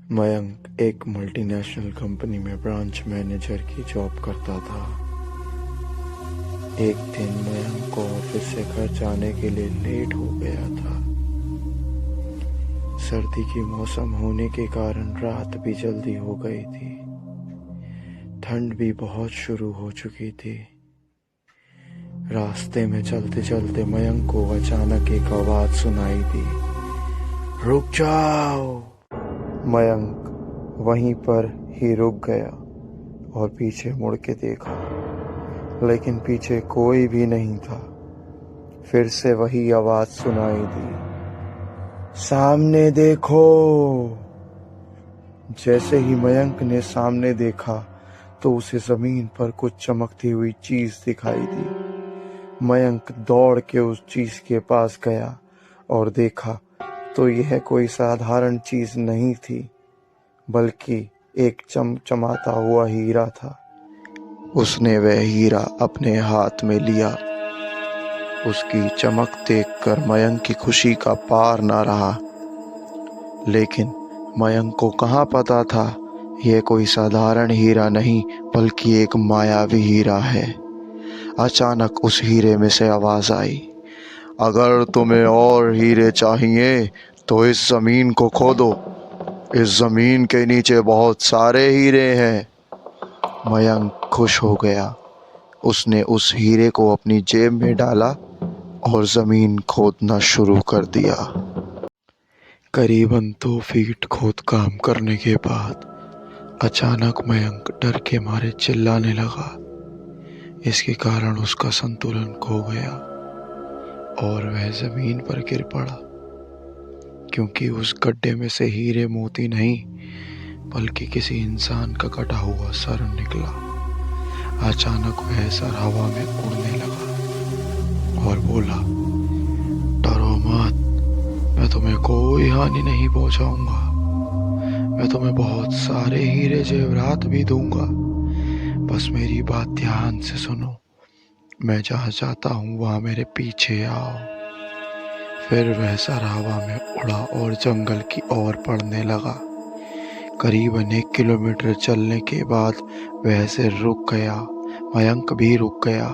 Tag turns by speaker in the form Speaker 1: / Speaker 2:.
Speaker 1: मयंक एक multinational company में branch manager की जॉब करता था। एक दिन मयंक को ऑफिस से घर जाने के लिए लेट हो गया था। सर्दी की मौसम होने के कारण रात भी जल्दी हो गई थी। ठंड भी बहुत शुरू हो चुकी थी। रास्ते में चलते चलते मयंक को अचानक एक आवाज सुनाई दी, रुक जाओ। मयंक वहीं पर ही रुक गया और पीछे मुड़ के देखा, लेकिन पीछे कोई भी नहीं था। फिर से वही आवाज सुनाई दी, सामने देखो। जैसे ही मयंक ने सामने देखा तो उसे जमीन पर कुछ चमकती हुई चीज दिखाई दी। मयंक दौड़ के उस चीज के पास गया और देखा तो यह कोई साधारण चीज नहीं थी, बल्कि एक चमचमाता हुआ हीरा था। उसने वह हीरा अपने हाथ में लिया। उसकी चमक देखकर मयंक की खुशी का पार न रहा। लेकिन मयंक को कहाँ पता था यह कोई साधारण हीरा नहीं, बल्कि एक मायावी हीरा है। अचानक उस हीरे में से आवाज आई, अगर तुम्हें और हीरे चाहिए तो इस जमीन को खोदो। इस जमीन के नीचे बहुत सारे हीरे हैं। मयंक खुश हो गया। उसने उस हीरे को अपनी जेब में डाला और जमीन खोदना शुरू कर दिया। करीबन 2 फीट खोद काम करने के बाद अचानक मयंक डर के मारे चिल्लाने लगा। इसके कारण उसका संतुलन खो गया और वह जमीन पर गिर पड़ा, क्योंकि उस गड्ढे में से हीरे मोती नहीं, बल्कि किसी इंसान का कटा हुआ सर निकला। अचानक वह सर हवा में उड़ने लगा और बोला, डरो मत, मैं तुम्हें कोई हानि नहीं पहुंचाऊंगा। मैं तुम्हें बहुत सारे हीरे जेवरात भी दूंगा। बस मेरी बात ध्यान से सुनो। मैं जहाँ जाता हूँ वहाँ मेरे पीछे आओ। फिर वह सर हवा में उड़ा और जंगल की ओर बढ़ने लगा। करीबन 1 किलोमीटर चलने के बाद वह से रुक गया। मयंक भी रुक गया।